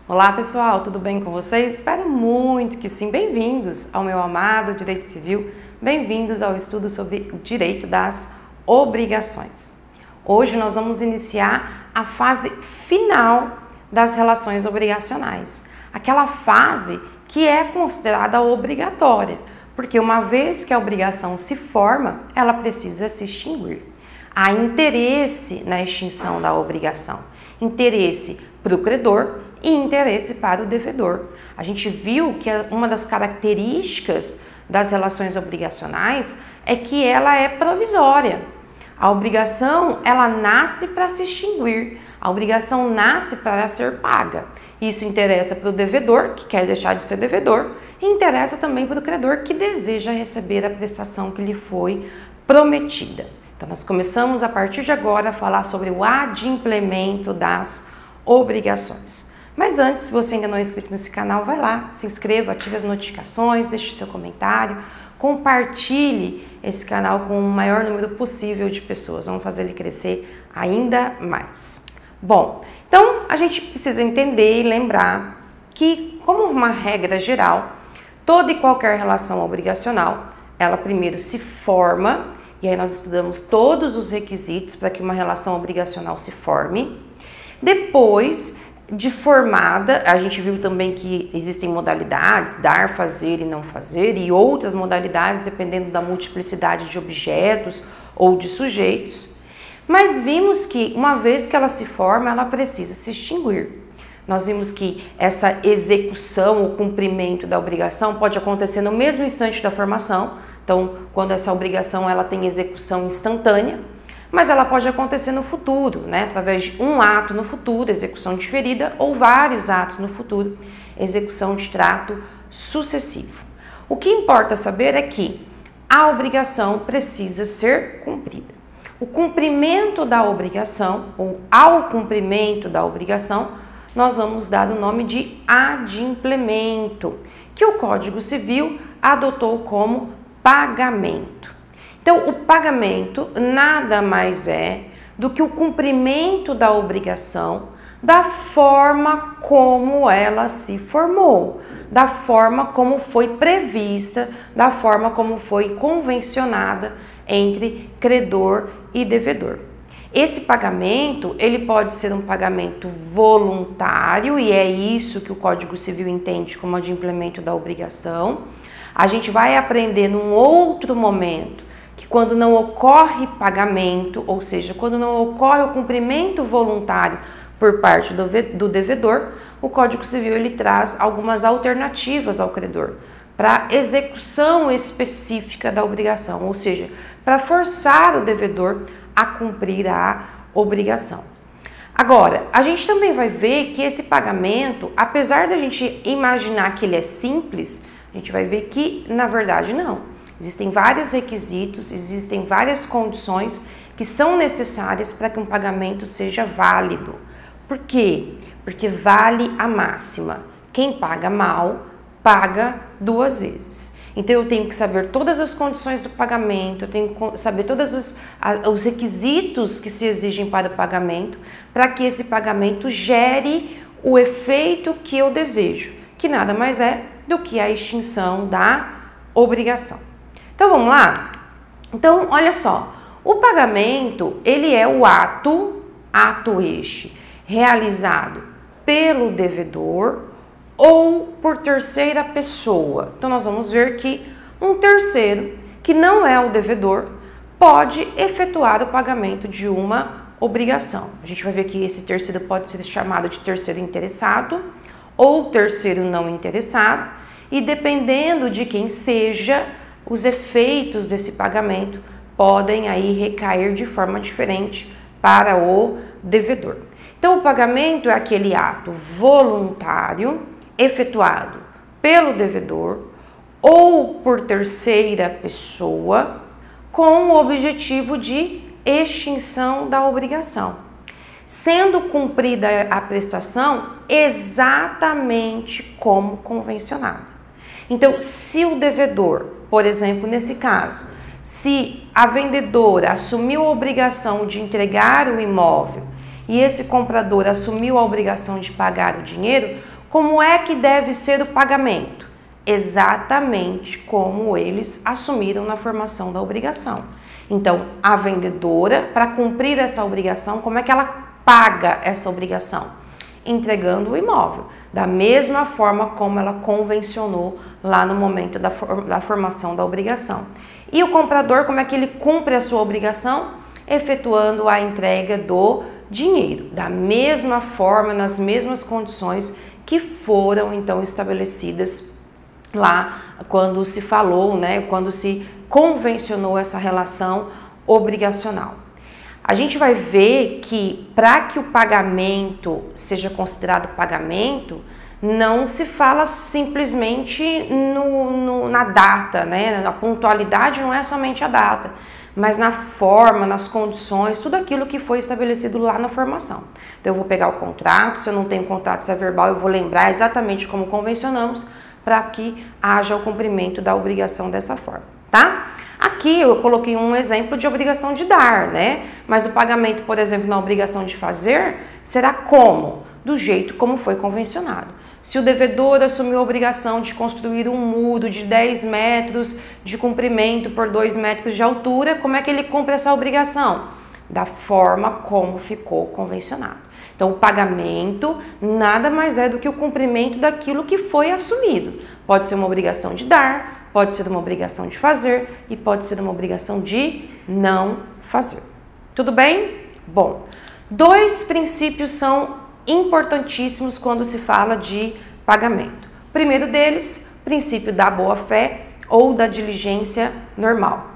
Olá pessoal, tudo bem com vocês? Espero muito que sim. Bem-vindos ao meu amado Direito Civil, bem-vindos ao estudo sobre o direito das obrigações. Hoje nós vamos iniciar a fase final das relações obrigacionais, aquela fase que é considerada obrigatória, porque uma vez que a obrigação se forma, ela precisa se extinguir. Há interesse na extinção da obrigação, interesse para o credor e interesse para o devedor. A gente viu que uma das características das relações obrigacionais é que ela é provisória. A obrigação, ela nasce para se extinguir, a obrigação nasce para ser paga. Isso interessa para o devedor, que quer deixar de ser devedor, e interessa também para o credor, que deseja receber a prestação que lhe foi prometida. Então, nós começamos a partir de agora a falar sobre o adimplemento das obrigações. Mas antes, se você ainda não é inscrito nesse canal, vai lá, se inscreva, ative as notificações, deixe seu comentário, compartilhe esse canal com o maior número possível de pessoas. Vamos fazer ele crescer ainda mais. Bom, então a gente precisa entender e lembrar que, como uma regra geral, toda e qualquer relação obrigacional, ela primeiro se forma, e aí nós estudamos todos os requisitos para que uma relação obrigacional se forme. Depois de formada, a gente viu também que existem modalidades, dar, fazer e não fazer, e outras modalidades dependendo da multiplicidade de objetos ou de sujeitos. Mas vimos que uma vez que ela se forma, ela precisa se extinguir. Nós vimos que essa execução, o cumprimento da obrigação pode acontecer no mesmo instante da formação. Então, quando essa obrigação ela tem execução instantânea, mas ela pode acontecer no futuro, né? Através de um ato no futuro, execução diferida, ou vários atos no futuro, execução de trato sucessivo. O que importa saber é que a obrigação precisa ser cumprida. O cumprimento da obrigação, ou ao cumprimento da obrigação, nós vamos dar o nome de adimplemento, que o Código Civil adotou como pagamento. Então, o pagamento nada mais é do que o cumprimento da obrigação da forma como ela se formou, da forma como foi prevista, da forma como foi convencionada entre credor e devedor. Esse pagamento, ele pode ser um pagamento voluntário, e é isso que o Código Civil entende como adimplemento da obrigação. A gente vai aprender num outro momento que quando não ocorre pagamento, ou seja, quando não ocorre o cumprimento voluntário por parte do devedor, o Código Civil ele traz algumas alternativas ao credor para execução específica da obrigação, ou seja, para forçar o devedor a cumprir a obrigação. Agora, a gente também vai ver que esse pagamento, apesar da gente imaginar que ele é simples, a gente vai ver que, na verdade, não. Existem vários requisitos, existem várias condições que são necessárias para que um pagamento seja válido. Por quê? Porque vale a máxima. Quem paga mal, paga duas vezes. Então, eu tenho que saber todas as condições do pagamento, eu tenho que saber todos os requisitos que se exigem para o pagamento, para que esse pagamento gere o efeito que eu desejo, que nada mais é do que a extinção da obrigação. Então, vamos lá? Então, olha só, o pagamento, ele é o ato este, realizado pelo devedor ou por terceira pessoa. Então, nós vamos ver que um terceiro, que não é o devedor, pode efetuar o pagamento de uma obrigação. A gente vai ver que esse terceiro pode ser chamado de terceiro interessado ou terceiro não interessado, e dependendo de quem seja, os efeitos desse pagamento podem aí recair de forma diferente para o devedor. Então, o pagamento é aquele ato voluntário efetuado pelo devedor ou por terceira pessoa com o objetivo de extinção da obrigação, sendo cumprida a prestação exatamente como convencionada. Então, se o devedor, por exemplo, nesse caso, se a vendedora assumiu a obrigação de entregar o imóvel e esse comprador assumiu a obrigação de pagar o dinheiro, Como é que deve ser o pagamento? Exatamente como eles assumiram na formação da obrigação. Então, a vendedora, para cumprir essa obrigação, como é que ela paga essa obrigação? Entregando o imóvel, da mesma forma como ela convencionou lá no momento da formação da obrigação. E o comprador, como é que ele cumpre a sua obrigação? Efetuando a entrega do dinheiro, da mesma forma, nas mesmas condições que foram então estabelecidas lá quando se falou, né, quando se convencionou essa relação obrigacional. A gente vai ver que para que o pagamento seja considerado pagamento, não se fala simplesmente na data, né? A pontualidade não é somente a data, mas na forma, nas condições, tudo aquilo que foi estabelecido lá na formação. Então eu vou pegar o contrato, se eu não tenho contrato, se é verbal, eu vou lembrar exatamente como convencionamos para que haja o cumprimento da obrigação dessa forma, tá? Aqui eu coloquei um exemplo de obrigação de dar, né? Mas o pagamento, por exemplo, na obrigação de fazer, será como? Do jeito como foi convencionado. Se o devedor assumiu a obrigação de construir um muro de 10 metros de comprimento por 2 metros de altura, como é que ele cumpre essa obrigação? Da forma como ficou convencionado. Então, o pagamento nada mais é do que o cumprimento daquilo que foi assumido. Pode ser uma obrigação de dar, pode ser uma obrigação de fazer e pode ser uma obrigação de não fazer. Tudo bem? Bom, 2 princípios são importantíssimos quando se fala de pagamento. O primeiro deles, princípio da boa-fé ou da diligência normal.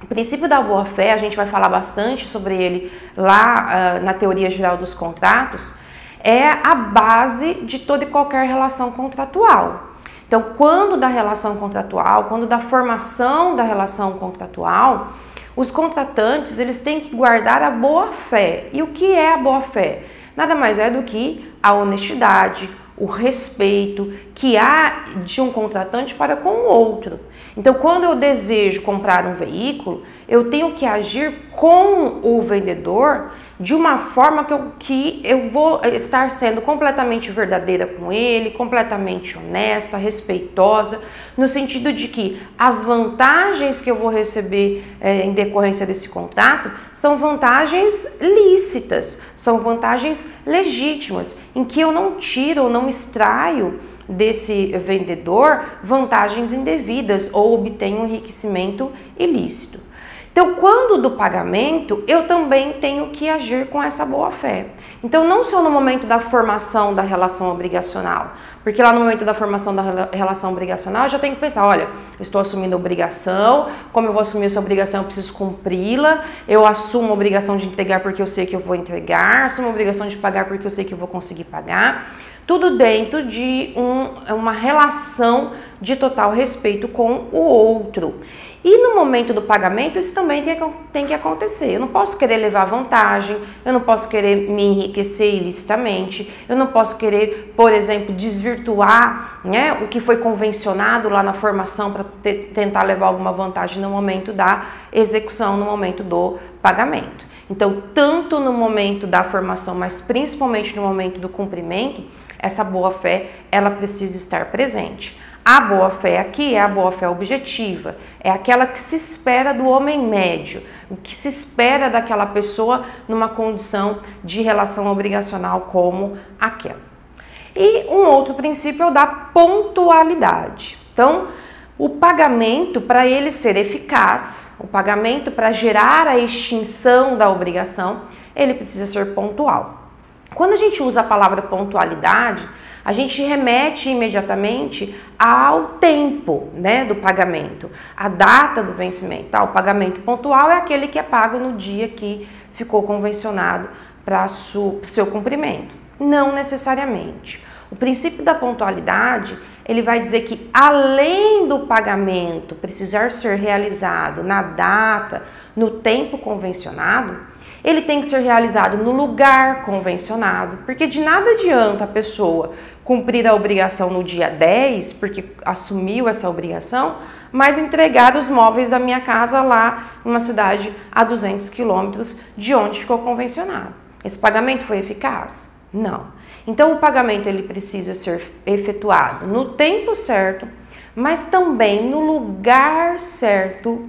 O princípio da boa-fé, a gente vai falar bastante sobre ele lá na teoria geral dos contratos, é a base de toda e qualquer relação contratual. Então, quando da relação contratual, quando da formação da relação contratual, os contratantes eles têm que guardar a boa-fé. E o que é a boa-fé? Nada mais é do que a honestidade, o respeito que há de um contratante para com o outro. Então, quando eu desejo comprar um veículo, eu tenho que agir com o vendedor de uma forma que eu vou estar sendo completamente verdadeira com ele, completamente honesta, respeitosa, no sentido de que as vantagens que eu vou receber em decorrência desse contrato são vantagens lícitas, são vantagens legítimas, em que eu não tiro ou não extraio desse vendedor vantagens indevidas ou obtenho um enriquecimento ilícito. Então, quando do pagamento, eu também tenho que agir com essa boa-fé. Então, não só no momento da formação da relação obrigacional, porque lá no momento da formação da relação obrigacional, eu já tenho que pensar, olha, eu estou assumindo a obrigação, como eu vou assumir essa obrigação, eu preciso cumpri-la, eu assumo a obrigação de entregar porque eu sei que eu vou entregar, assumo a obrigação de pagar porque eu sei que eu vou conseguir pagar, tudo dentro de uma relação de total respeito com o outro. E no momento do pagamento, isso também tem que acontecer. Eu não posso querer levar vantagem, eu não posso querer me enriquecer ilicitamente, eu não posso querer, por exemplo, desvirtuar, né, o que foi convencionado lá na formação para tentar levar alguma vantagem no momento da execução, no momento do pagamento. Então, tanto no momento da formação, mas principalmente no momento do cumprimento, essa boa-fé, ela precisa estar presente. A boa-fé aqui é a boa-fé objetiva, é aquela que se espera do homem médio, o que se espera daquela pessoa numa condição de relação obrigacional como aquela. E um outro princípio é o da pontualidade. Então, o pagamento, para ele ser eficaz, o pagamento para gerar a extinção da obrigação, ele precisa ser pontual. Quando a gente usa a palavra pontualidade, a gente remete imediatamente ao tempo, né, do pagamento, a data do vencimento. O pagamento pontual é aquele que é pago no dia que ficou convencionado para o seu cumprimento. Não necessariamente. O princípio da pontualidade, ele vai dizer que além do pagamento precisar ser realizado na data, no tempo convencionado, ele tem que ser realizado no lugar convencionado, porque de nada adianta a pessoa cumprir a obrigação no dia 10, porque assumiu essa obrigação, mas entregar os móveis da minha casa lá em uma cidade a 200 quilômetros de onde ficou convencionado. Esse pagamento foi eficaz? Não. Então, o pagamento ele precisa ser efetuado no tempo certo, mas também no lugar certo,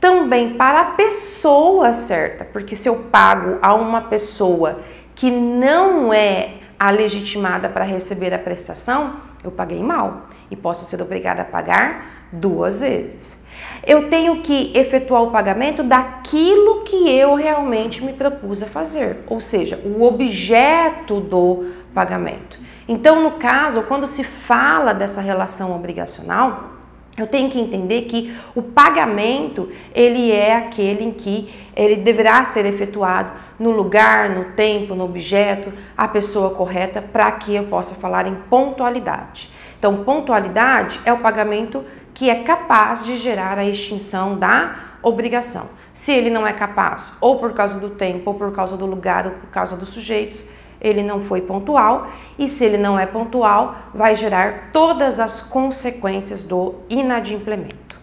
também para a pessoa certa, porque se eu pago a uma pessoa que não é a legitimada para receber a prestação, eu paguei mal e posso ser obrigada a pagar 2 vezes. Eu tenho que efetuar o pagamento daquilo que eu realmente me propus a fazer, ou seja, o objeto do pagamento. Então, no caso, quando se fala dessa relação obrigacional, eu tenho que entender que o pagamento, ele é aquele em que ele deverá ser efetuado no lugar, no tempo, no objeto, a pessoa correta, para que eu possa falar em pontualidade. Então, pontualidade é o pagamento que é capaz de gerar a extinção da obrigação. Se ele não é capaz, ou por causa do tempo, ou por causa do lugar, ou por causa dos sujeitos, ele não foi pontual, e se ele não é pontual, vai gerar todas as consequências do inadimplemento.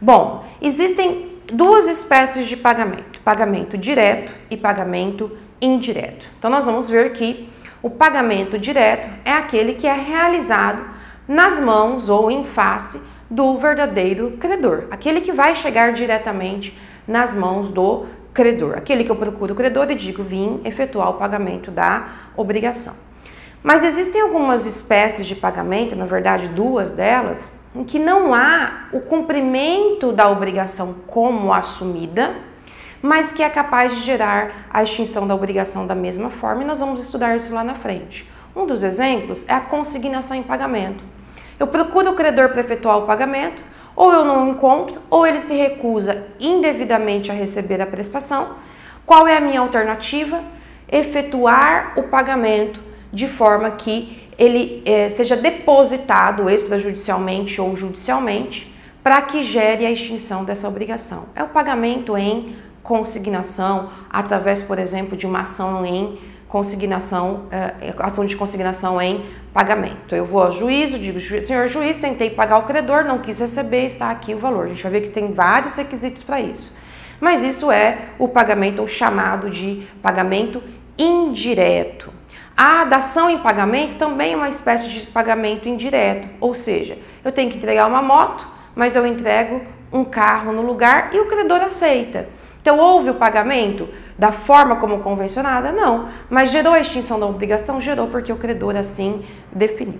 Bom, existem 2 espécies de pagamento, pagamento direto e pagamento indireto. Então, nós vamos ver que o pagamento direto é aquele que é realizado nas mãos ou em face do verdadeiro credor, aquele que vai chegar diretamente nas mãos do credor, aquele que eu procuro o credor e digo, vim efetuar o pagamento da obrigação. Mas existem algumas espécies de pagamento, na verdade 2 delas, em que não há o cumprimento da obrigação como assumida, mas que é capaz de gerar a extinção da obrigação da mesma forma, e nós vamos estudar isso lá na frente. Um dos exemplos é a consignação em pagamento. Eu procuro o credor para efetuar o pagamento, ou eu não encontro, ou ele se recusa indevidamente a receber a prestação. Qual é a minha alternativa? Efetuar o pagamento de forma que ele seja depositado extrajudicialmente ou judicialmente para que gere a extinção dessa obrigação. É o pagamento em consignação, através, por exemplo, de uma ação em consignação, ação de consignação em pagamento. Eu vou ao juízo, digo, senhor juiz, tentei pagar o credor, não quis receber, está aqui o valor. A gente vai ver que tem vários requisitos para isso. Mas isso é o pagamento, ou chamado de pagamento indireto. A dação em pagamento também é uma espécie de pagamento indireto, ou seja, eu tenho que entregar uma moto, mas eu entrego um carro no lugar e o credor aceita. Então, houve o pagamento da forma como convencionada? Não. Mas gerou a extinção da obrigação? Gerou, porque o credor assim definiu.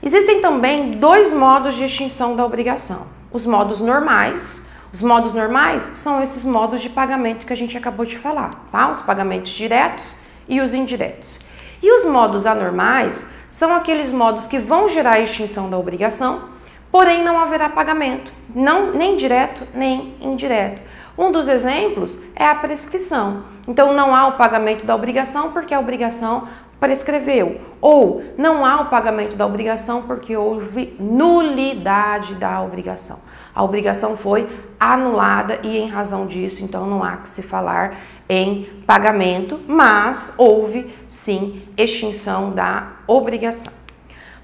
Existem também 2 modos de extinção da obrigação. Os modos normais. Os modos normais são esses modos de pagamento que a gente acabou de falar, tá? Os pagamentos diretos e os indiretos. E os modos anormais são aqueles modos que vão gerar a extinção da obrigação, porém não haverá pagamento, nem direto nem indireto. Um dos exemplos é a prescrição. Então, não há o pagamento da obrigação porque a obrigação prescreveu. Ou não há o pagamento da obrigação porque houve nulidade da obrigação. A obrigação foi anulada e, em razão disso, então não há que se falar em pagamento, mas houve, sim, extinção da obrigação.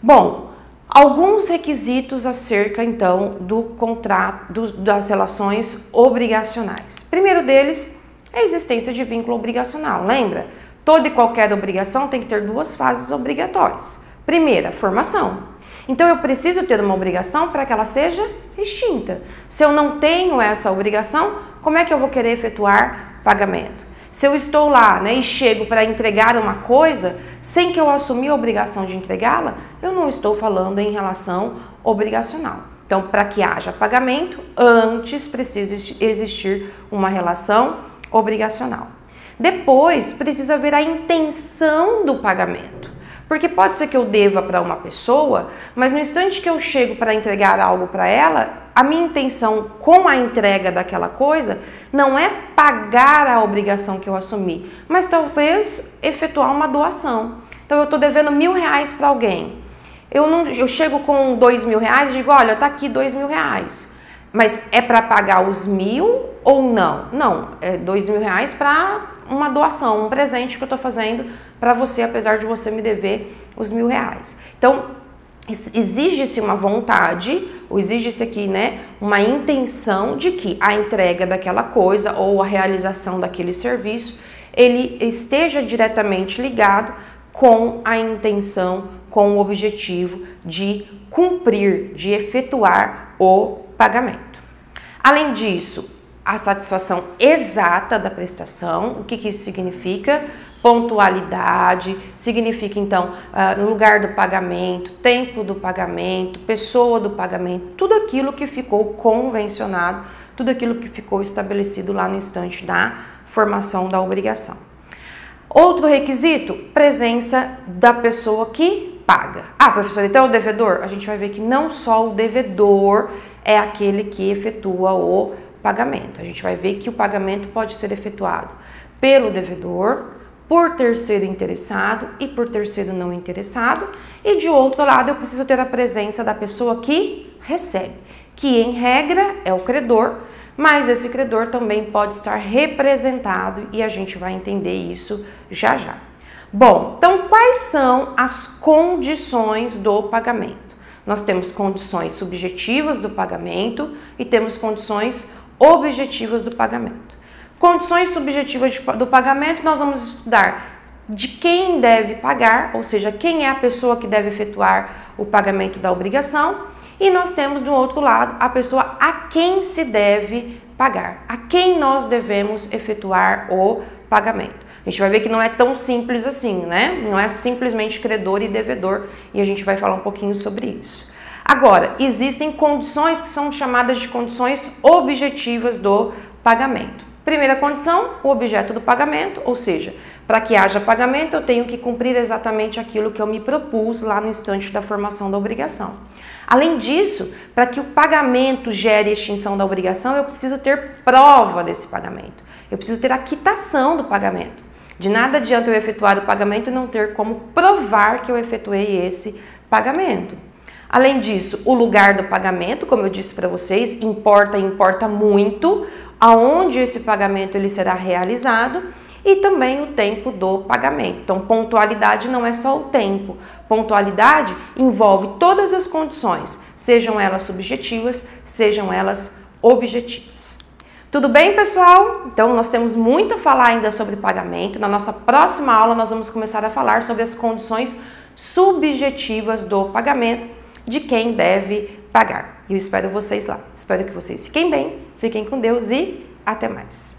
Bom, alguns requisitos acerca, então, do contrato, das relações obrigacionais. Primeiro deles é a existência de vínculo obrigacional. Lembra? Toda e qualquer obrigação tem que ter 2 fases obrigatórias. Primeira, formação. Então, eu preciso ter uma obrigação para que ela seja extinta. Se eu não tenho essa obrigação, como é que eu vou querer efetuar pagamento? Se eu estou lá, né, e chego para entregar uma coisa, sem que eu assumir a obrigação de entregá-la, eu não estou falando em relação obrigacional. Então, para que haja pagamento, antes precisa existir uma relação obrigacional. Depois, precisa haver a intenção do pagamento. Porque pode ser que eu deva para uma pessoa, mas no instante que eu chego para entregar algo para ela, a minha intenção com a entrega daquela coisa não é pagar a obrigação que eu assumi, mas talvez efetuar uma doação. Então, eu estou devendo R$1.000 para alguém. Eu chego com R$2.000 e digo, olha, está aqui R$2.000. Mas é para pagar os 1.000 ou não? Não, é R$2.000 para uma doação, um presente que eu estou fazendo para você, apesar de você me dever os R$1.000. Então, exige-se uma vontade, ou exige-se aqui, né, uma intenção de que a entrega daquela coisa ou a realização daquele serviço ele esteja diretamente ligado com a intenção, com o objetivo de cumprir, de efetuar o pagamento. Além disso, a satisfação exata da prestação. O que isso significa? Pontualidade, significa então no lugar do pagamento, tempo do pagamento, pessoa do pagamento, tudo aquilo que ficou convencionado, tudo aquilo que ficou estabelecido lá no instante da formação da obrigação. Outro requisito, presença da pessoa que paga. Ah, professor, então o devedor? A gente vai ver que não só o devedor é aquele que efetua o pagamento. A gente vai ver que o pagamento pode ser efetuado pelo devedor, por terceiro interessado e por terceiro não interessado. E de outro lado, eu preciso ter a presença da pessoa que recebe, que em regra é o credor, mas esse credor também pode estar representado e a gente vai entender isso já já. Bom, então quais são as condições do pagamento? Nós temos condições subjetivas do pagamento e temos condições objetivas do pagamento. Condições subjetivas do pagamento, nós vamos estudar de quem deve pagar, ou seja, quem é a pessoa que deve efetuar o pagamento da obrigação. E nós temos do outro lado a pessoa a quem se deve pagar, a quem nós devemos efetuar o pagamento. A gente vai ver que não é tão simples assim, né? Não é simplesmente credor e devedor, e a gente vai falar um pouquinho sobre isso. Agora, existem condições que são chamadas de condições objetivas do pagamento. Primeira condição, o objeto do pagamento, ou seja, para que haja pagamento eu tenho que cumprir exatamente aquilo que eu me propus lá no instante da formação da obrigação. Além disso, para que o pagamento gere extinção da obrigação, eu preciso ter prova desse pagamento. Eu preciso ter a quitação do pagamento. De nada adianta eu efetuar o pagamento e não ter como provar que eu efetuei esse pagamento. Além disso, o lugar do pagamento, como eu disse para vocês, importa muito aonde esse pagamento ele será realizado e também o tempo do pagamento. Então, pontualidade não é só o tempo. Pontualidade envolve todas as condições, sejam elas subjetivas, sejam elas objetivas. Tudo bem, pessoal? Então, nós temos muito a falar ainda sobre pagamento. Na nossa próxima aula, nós vamos começar a falar sobre as condições subjetivas do pagamento, de quem deve pagar. E eu espero vocês lá. Espero que vocês fiquem bem, fiquem com Deus e até mais.